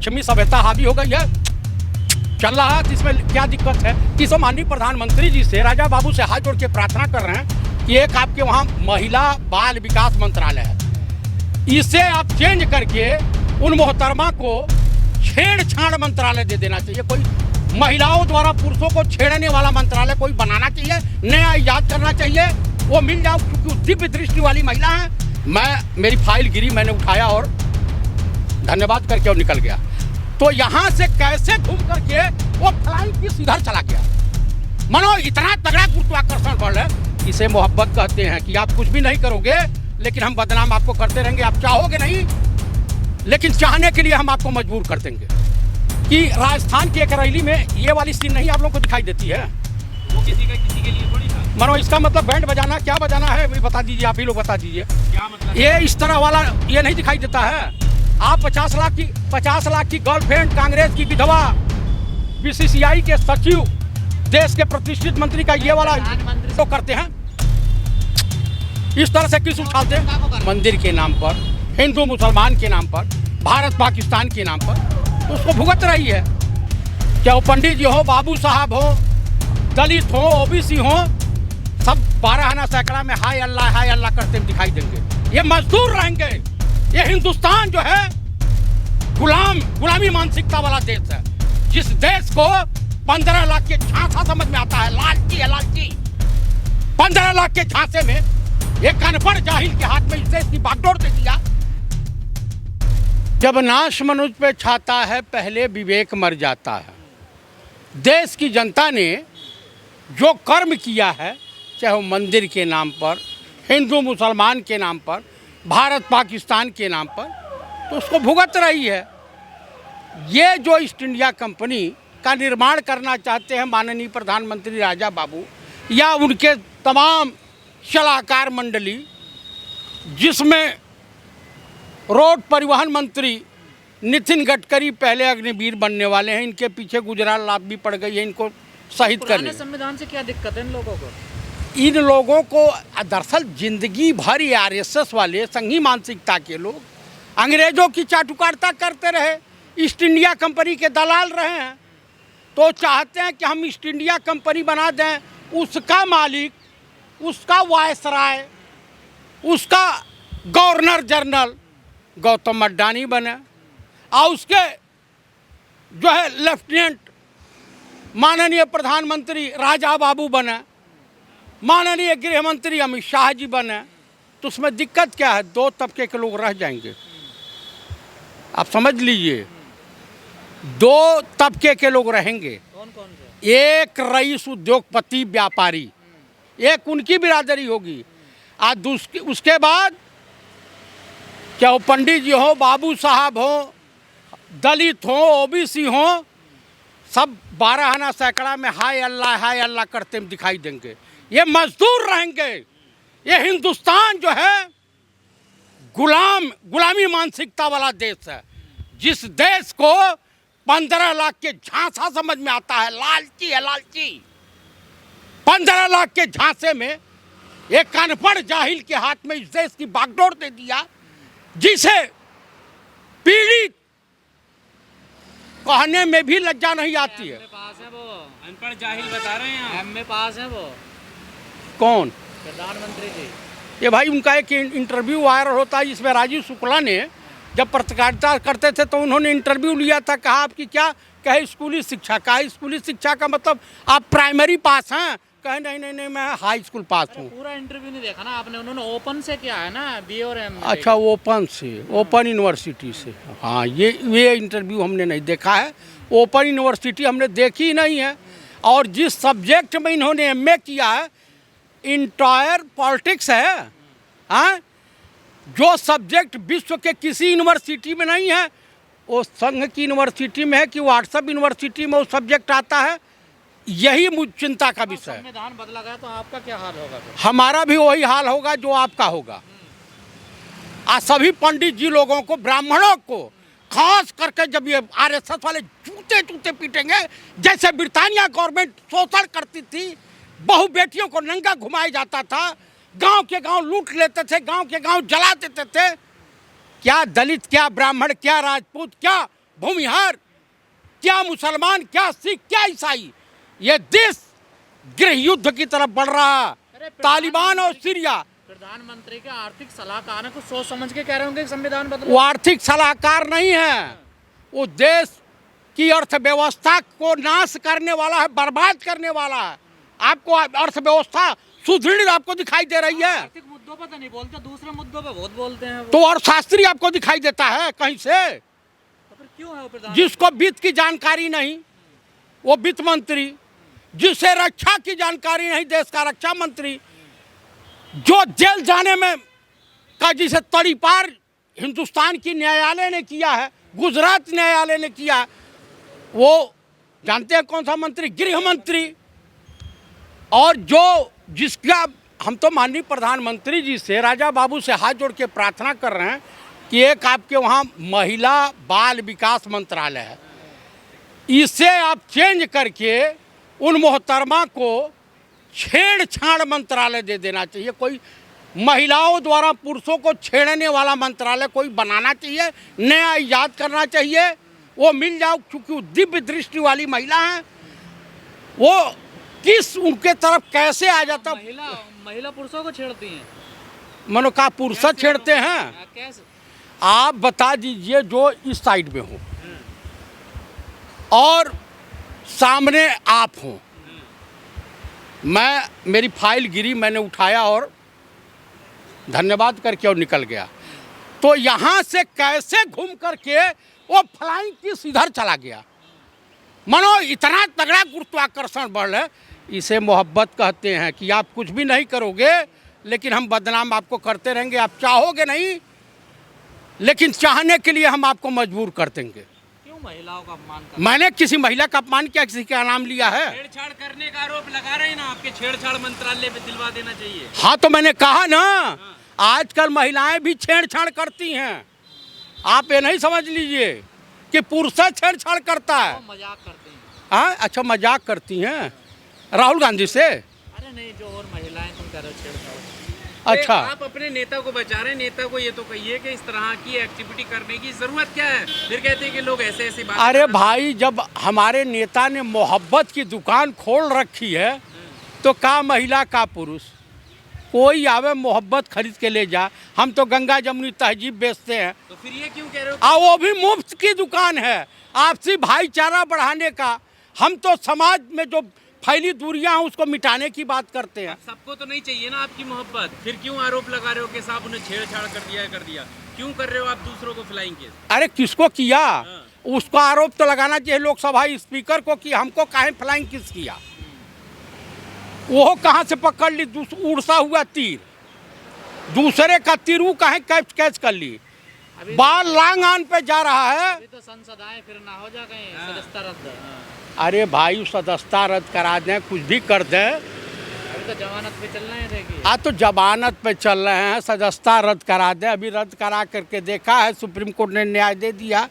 पश्चिमी सभ्यता हावी हो गई है, चल रहा है। इसमें क्या दिक्कत है कि सो माननीय प्रधानमंत्री जी से, राजा बाबू से हाथ जोड़ के प्रार्थना कर रहे हैं कि एक आपके वहाँ महिला बाल विकास मंत्रालय है, इसे आप चेंज करके उन मोहतरमा को छेड़छाड़ मंत्रालय दे देना चाहिए। कोई महिलाओं द्वारा पुरुषों को छेड़ने वाला मंत्रालय कोई बनाना चाहिए, नया इजाद करना चाहिए, वो मिल जाओ, क्योंकि दिव्य दृष्टि वाली महिला है। मेरी फाइल गिरी, मैंने उठाया और धन्यवाद करके और निकल गया। तो यहाँ से कैसे घूम करके वो फ्लाइंग किस इधर चला गया। मनो इतना तगड़ा गुरुत्वाकर्षण बल है, इसे मोहब्बत कहते हैं कि आप कुछ भी नहीं करोगे लेकिन हम बदनाम आपको करते रहेंगे। आप चाहोगे नहीं, लेकिन चाहने के लिए हम आपको मजबूर कर देंगे। कि राजस्थान की एक रैली में ये वाली सीन नहीं आप लोगों को दिखाई देती है, वो किसी के लिए थोड़ी था। मनो इसका मतलब बैंड बजाना, क्या बजाना है वही बता दीजिए, आप ही लोग बता दीजिए। क्या मतलब? ये इस तरह वाला ये नहीं दिखाई देता है। आप 50 लाख की गर्लफ्रेंड, कांग्रेस की विधवा, बीसीसीआई के सचिव, देश के प्रतिष्ठित मंत्री का ये वाला तो करते हैं। इस तरह से किस उछालते हैं? मंदिर के नाम पर, हिंदू मुसलमान के नाम पर, भारत पाकिस्तान के नाम पर, तो उसको भुगत रही है। क्या वो पंडित जी हो, बाबू साहब हो, दलित हो, ओबीसी हो, सब 12 आना सैकड़ा में हाय अल्लाह करते हुए दिखाई देंगे। ये मजदूर रहेंगे। ये हिंदुस्तान जो है गुलामी मानसिकता वाला देश है, जिस देश को 15 लाख के झांसा समझ में आता है। लालची है, लालची। 15 लाख के झांसे में एक अनपढ़ जाहिल के हाथ में इस देश की बागडोर दे दिया। जब नाश मनुष्य पे छाता है, पहले विवेक मर जाता है। देश की जनता ने जो कर्म किया है, चाहे वो मंदिर के नाम पर, हिंदू मुसलमान के नाम पर, भारत पाकिस्तान के नाम पर, तो उसको भुगत रही है। ये जो ईस्ट इंडिया कंपनी का निर्माण करना चाहते हैं माननीय प्रधानमंत्री राजा बाबू या उनके तमाम सलाहकार मंडली, जिसमें रोड परिवहन मंत्री नितिन गडकरी पहले अग्निवीर बनने वाले हैं, इनके पीछे गुजरात लाभ भी पड़ गई है इनको शहीद करने। संविधान से क्या दिक्कत है इन लोगों को? इन लोगों को दरअसल जिंदगी भर ये आरएसएस वाले संघी मानसिकता के लोग अंग्रेजों की चाटुकारिता करते रहे, ईस्ट इंडिया कंपनी के दलाल रहे हैं, तो चाहते हैं कि हम ईस्ट इंडिया कंपनी बना दें, उसका मालिक, उसका वायसराय, उसका गवर्नर जनरल गौतम अड्डानी बने और उसके जो है लेफ्टिनेंट माननीय प्रधानमंत्री राजा बाबू बने, माननीय गृह मंत्री अमित शाह जी बने। तो उसमें दिक्कत क्या है? 2 तबके के लोग रह जाएंगे। आप समझ लीजिए, 2 तबके के लोग रहेंगे। कौन कौन से? एक रईस उद्योगपति व्यापारी, एक उनकी बिरादरी होगी। आज उसके बाद क्या वो पंडित जी हो, बाबू साहब हो, दलित हो, ओबीसी हो, सब 12 आना सैकड़ा में हाय अल्लाह करते हुए दिखाई देंगे। ये मजदूर रहेंगे। ये हिंदुस्तान जो है गुलामी मानसिकता वाला देश है, जिस देश को 15 लाख के झांसा समझ में आता है। लालची है, लालची। 15 लाख के झांसे में एक अनपढ़ जाहिल के हाथ में इस देश की बागडोर दे दिया, जिसे पीड़ित कहने में भी लज्जा नहीं आती है। पास है वो अनपढ़ जाहिल बता रहे हैं, एमए पास है वो। कौन? प्रधानमंत्री जी। ये भाई उनका एक इंटरव्यू वायरल होता है, जिसमें राजीव शुक्ला ने जब पत्रकारिता करते थे तो उन्होंने इंटरव्यू लिया था। कहा आपकी क्या? कहे स्कूली शिक्षा। कहा स्कूली शिक्षा का मतलब आप प्राइमरी पास हैं? कहे नहीं मैं हाई स्कूल पास हूँ। पूरा इंटरव्यू नहीं देखा ना आपने? उन्होंने ओपन से किया है ना, बी और एम। अच्छा, ओपन से, ओपन यूनिवर्सिटी से। हाँ, ये इंटरव्यू हमने नहीं देखा है। ओपन यूनिवर्सिटी हमने देखी ही नहीं है। और जिस सब्जेक्ट में इन्होंने एमए किया है, इंटायर पॉलिटिक्स है। हाँ, जो सब्जेक्ट विश्व के किसी यूनिवर्सिटी में नहीं है, वो संघ की यूनिवर्सिटी में है कि व्हाट्सएप यूनिवर्सिटी में वो सब्जेक्ट आता है। यही मुझ चिंता का विषय है। संविधान बदला गया तो आपका क्या हाल होगा फिर? हमारा भी वही हाल होगा जो आपका होगा। आज सभी पंडित जी लोगों को, ब्राह्मणों को खास करके, जब ये आरएसएस वाले जूते पीटेंगे, जैसे ब्रिटानिया गवर्नमेंट शोषण करती थी, बहु बेटियों को नंगा घुमाया जाता था, गांव के गांव लूट लेते थे, गांव के गांव जला देते थे। क्या दलित, क्या ब्राह्मण, क्या राजपूत, क्या भूमिहार, क्या मुसलमान, क्या सिख, क्या ईसाई, ये देश गृह युद्ध की तरफ बढ़ रहा है। तालिबान और सीरिया। प्रधानमंत्री के आर्थिक सलाहकार को सोच समझ के कह रहे होंगे कि संविधान वो बदलो। आर्थिक सलाहकार नहीं है, वो देश की अर्थव्यवस्था को नाश करने वाला है, बर्बाद करने वाला है। आपको अर्थव्यवस्था सुदृढ़ आपको दिखाई दे रही है, आर्थिक मुद्दों पर तो नहीं बोलते, दूसरे मुद्दों पर बहुत बोलते हैं वो। तो अर्थशास्त्री आपको दिखाई देता है कहीं से? तो फिर क्यों है वो प्रधान? जिसको वित्त की जानकारी नहीं वो वित्त मंत्री, जिसे रक्षा की जानकारी नहीं देश का रक्षा मंत्री, जो जेल जाने में का जिसे तड़ीपार हिंदुस्तान की न्यायालय ने किया है, गुजरात न्यायालय ने किया है, वो जानते हैं कौन सा मंत्री? गृह मंत्री। और जो जिसका हम तो माननीय प्रधानमंत्री जी से, राजा बाबू से हाथ जोड़ के प्रार्थना कर रहे हैं कि एक आपके वहाँ महिला बाल विकास मंत्रालय है, इसे आप चेंज करके उन मोहतरमा को छेड़छाड़ मंत्रालय दे देना चाहिए। कोई महिलाओं द्वारा पुरुषों को छेड़ने वाला मंत्रालय कोई बनाना चाहिए, नया इजाद करना चाहिए। वो मिल जाओ, क्योंकि वो दिव्य दृष्टि वाली महिला हैं, वो किस उनके तरफ कैसे आ जाता। महिला पुरुषों को छेड़ती हैं, मनो का पुरुष छेड़ते हैं। कैसे? आप बता दीजिए, जो इस साइड में हो और सामने आप हो, मेरी फाइल गिरी, मैंने उठाया और धन्यवाद करके और निकल गया, तो यहाँ से कैसे घूम करके वो फ्लाइंग किस इधर चला गया? मनो इतना तगड़ा गुरुत्वाकर्षण बल है, इसे मोहब्बत कहते हैं कि आप कुछ भी नहीं करोगे लेकिन हम बदनाम आपको करते रहेंगे। आप चाहोगे नहीं, लेकिन चाहने के लिए हम आपको मजबूर कर देंगे। क्यों महिलाओं का अपमान कर? मैंने किसी महिला का अपमान किया, किसी का नाम लिया है? छेड़छाड़ करने का आरोप लगा रहे हैं ना आपके, छेड़छाड़ मंत्रालय पे दिलवा देना चाहिए। हाँ, तो मैंने कहा ना, आजकल महिलाएं भी छेड़छाड़ करती हैं। आप ये नहीं समझ लीजिए कि पुरुष छेड़छाड़ करता है। वो मजाक करते हैं। हाँ, अच्छा, मजाक करती हैं राहुल गांधी से? अरे नहीं, जो और महिलाएं तुम कर रहे हो छेड़छाड़। अच्छा, आप अपने नेता को बचा रहे हैं, नेता को ये तो कहिए कि इस तरह की एक्टिविटी करने की जरूरत क्या है? फिर कहते हैं कि लोग ऐसे ऐसी बात। अरे भाई, जब हमारे नेता ने मोहब्बत की दुकान खोल रखी है तो का महिला का पुरुष, कोई आवे मोहब्बत खरीद के ले जा। हम तो गंगा जमुनी तहजीब बेचते हैं, तो फिर ये क्यों कह रहे हो? वो भी मुफ्त की दुकान है, आपसी भाईचारा बढ़ाने का। हम तो समाज में जो फैली दूरियां हैं उसको मिटाने की बात करते हैं। सबको तो नहीं चाहिए ना आपकी मोहब्बत, फिर क्यों आरोप लगा रहे हो कि साहब उन्हें छेड़छाड़ कर दिया? क्यों कर रहे हो आप दूसरों को फ्लाइंग केस? अरे किसको किया? उसको आरोप तो लगाना चाहिए लोकसभा स्पीकर को कि हमको काहे फ्लाइंग किस किया। वो कहाँ से पकड़ ली उड़ता हुआ तीर? दूसरे का तीर वो काहे कैच कर ली? बाल लांग आन पे जा रहा है। अभी तो संसद आए, फिर ना हो जा कहीं सदस्यता रद्द। अरे भाई, सदस्यता रद्द करा दें, कुछ भी कर दें। अभी तो जमानत पे चल रहे हैं, देखिए। हाँ, तो जमानत पे चल रहे हैं, सदस्यता रद्द करा दें। अभी रद्द करा करके देखा है, सुप्रीम कोर्ट ने न्याय दे दिया।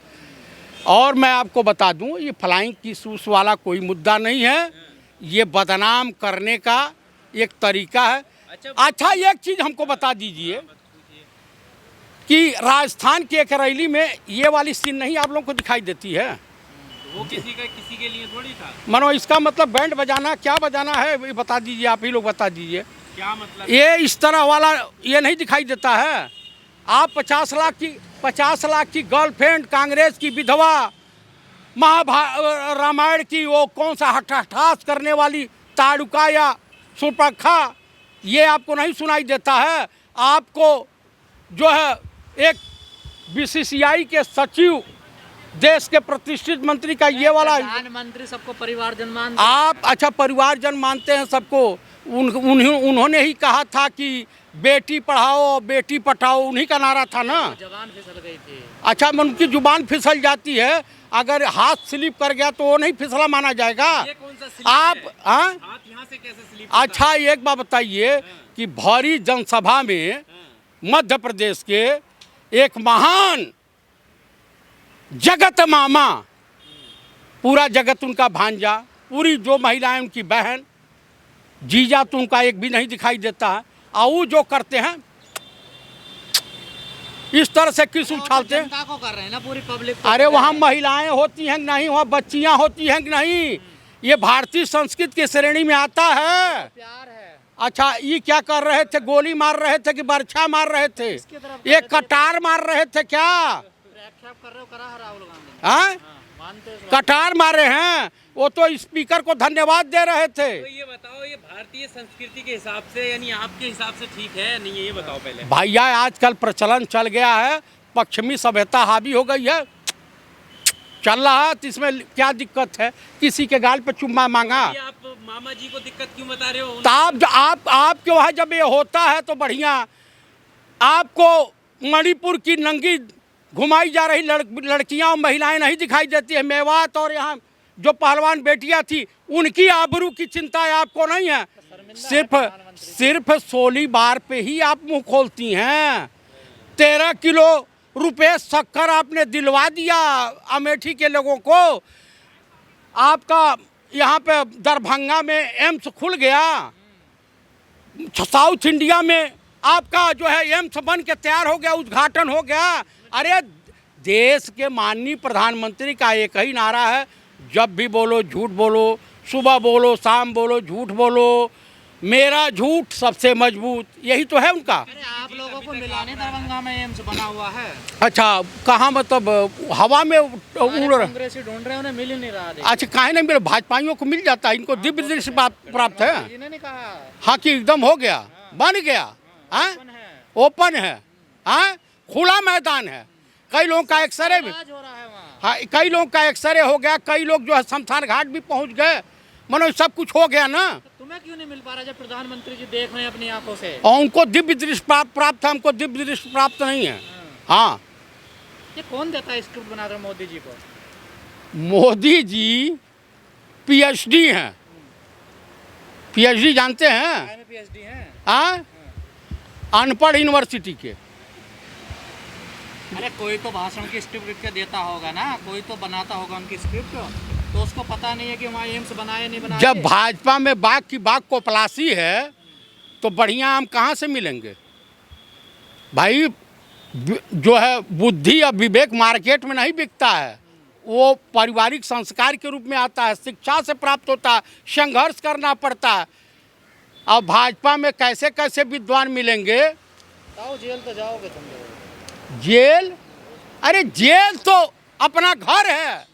और मैं आपको बता दूं, ये फ्लाइंग किस उस वाला कोई मुद्दा नहीं है, ये बदनाम करने का एक तरीका है। अच्छा, एक चीज़ हमको बता दीजिए कि राजस्थान की एक रैली में ये वाली सीन नहीं आप लोगों को दिखाई देती है? वो किसी के लिए थोड़ी था। मनो, इसका मतलब बैंड बजाना, क्या बजाना है ये बता दीजिए, आप ही लोग बता दीजिए। क्या मतलब? ये इस तरह वाला ये नहीं दिखाई देता है। आप 50 लाख की गर्लफ्रेंड, कांग्रेस की विधवा, रामायण की वो कौन सा हठास करने वाली ताड़ुका या सुपरखा, ये आपको नहीं सुनाई देता है? आपको जो है एक बीसीसीआई के सचिव, देश के प्रतिष्ठित मंत्री का ये वाला, प्रधानमंत्री सबको परिवारजन मानते। आप अच्छा परिवारजन मानते हैं सबको। उन्होंने ही कहा था कि बेटी पढ़ाओ बेटी पढ़ाओ, उन्हीं का नारा था ना। जुबान फिसल गई थी। अच्छा, उनकी जुबान फिसल जाती है, अगर हाथ स्लिप कर गया तो वो नहीं फिसला माना जाएगा? ये कौन सा स्लिप आप है? हाँ, हाथ यहाँ से कैसे स्लिप? अच्छा, एक बात बताइए कि भारी जनसभा में मध्य प्रदेश के एक महान जगत मामा, पूरा जगत उनका भांजा, पूरी जो महिलाएं उनकी बहन, जीजा तो उनका एक भी नहीं दिखाई देता है। और वो जो करते हैं इस तरह से किस उछालते हैं? जनता को कर रहे हैं ना, पूरी पब्लिक अरे वहाँ महिलाएं होती हैं कि नहीं, वहाँ बच्चियाँ होती हैं कि नहीं? ये भारतीय संस्कृति की श्रेणी में आता है। प्यार है। अच्छा, ये क्या कर रहे थे? गोली मार रहे थे कि बर्छा मार रहे थे? ये कटार मार रहे थे क्या? कर रहे हो, करा है राहुल गांधी। हाँ, मानते हो? कटार मारे हैं। वो तो स्पीकर को धन्यवाद दे रहे थे। तो ये बताओ, ये भारतीय संस्कृति के हिसाब से यानी आपके हिसाब से ठीक है नहीं है, ये बताओ पहले। भैया आजकल प्रचलन चल गया है, पश्चिमी सभ्यता हावी हो गई है, चल रहा है, तो इसमें क्या दिक्कत है? किसी के गाल पे चुम्मा मांगा? ये आप मामा जी को दिक्कत क्यों बता रहे हो? तो आपके वहाँ जब ये होता है तो बढ़िया। आपको मणिपुर की नंगी घुमाई जा रही लड़कियां और महिलाएं नहीं दिखाई देती है? मेवात और यहाँ जो पहलवान बेटियां थी, उनकी आबरू की चिंता आपको नहीं है? सिर्फ 16 बार पे ही आप मुंह खोलती हैं। 13 किलो रुपए शक्कर आपने दिलवा दिया अमेठी के लोगों को। आपका यहाँ पे दरभंगा में एम्स खुल गया, साउथ इंडिया में आपका जो है एम्स बन के तैयार हो गया, उद्घाटन हो गया। अरे देश के माननीय प्रधानमंत्री का एक ही नारा है, जब भी बोलो झूठ बोलो, सुबह बोलो शाम बोलो झूठ बोलो, मेरा झूठ सबसे मजबूत। यही तो है उनका। अरे आप लोगों को मिला नहीं, दरभंगा में एम्स बना हुआ है। अच्छा, कहाँ मतलब हवा में उड़ रहा? कांग्रेसी ढूंढ रहे हैं, उन्हें मिल ही नहीं रहा। अच्छा, काहे नहीं मिले? भाजपाइयों को मिल जाता है, इनको दिव्य दृष्टि प्राप्त है। इन्होंने कहा हाँ कि एकदम हो गया, बन गया, हाँ ओपन है, हाँ खुला मैदान है। कई लोगों का एक्सरे भी, हो रहा है वहाँ। हाँ कई लोगों का एक्सरे हो गया, कई लोग जो है शमशान घाट भी पहुंच गए, मनो सब कुछ हो गया ना। तो तुम्हें क्यों नहीं मिल पा रहा जब प्रधानमंत्री जी देख रहे हैं अपनी आंखों से? और उनको दिव्य दृष्टि प्राप्त है, हमको दिव्य दृष्टि प्राप्त नहीं है। हाँ, ये कौन देता है स्क्रिप्ट बना रहे मोदी जी को? मोदी जी पीएचडी हैं। पीएचडी जानते हैं? में पीएचडी हैं। हाँ, अनपढ़ यूनिवर्सिटी के। अरे कोई तो भाषण की स्क्रिप्ट लिख के देता होगा ना, कोई तो बनाता होगा उनकी स्क्रिप्ट, तो उसको पता नहीं है कि वहाँ एम्स बनाए नहीं बनाए। जब भाजपा में बाघ की बाघ कोपलासी है तो बढ़िया आम कहाँ से मिलेंगे भाई? जो है बुद्धि और विवेक मार्केट में नहीं बिकता है, वो पारिवारिक संस्कार के रूप में आता है, शिक्षा से प्राप्त होता है, संघर्ष करना पड़ता है। अब भाजपा में कैसे कैसे विद्वान मिलेंगे? आओ जेल तो जाओगे तुम लोग। जेल? अरे जेल तो अपना घर है।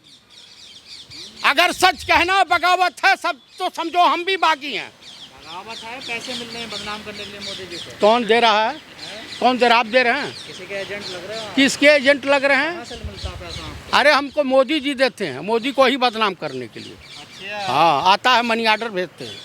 अगर सच कहना बगावत है सब, तो समझो हम भी बागी हैं। बगावत है, पैसे मिल रहे हैं बदनाम करने के लिए मोदी जी को। कौन दे रहा है? कौन दे रहा? आप दे रहे हैं? किसी के एजेंट लग रहे हो? किसके एजेंट लग रहे हैं? कहाँ से मिलता है पैसा? अरे हमको मोदी जी देते हैं, मोदी को ही बदनाम करने के लिए। अच्छा। हाँ, आता है मनी ऑर्डर भेजते हैं।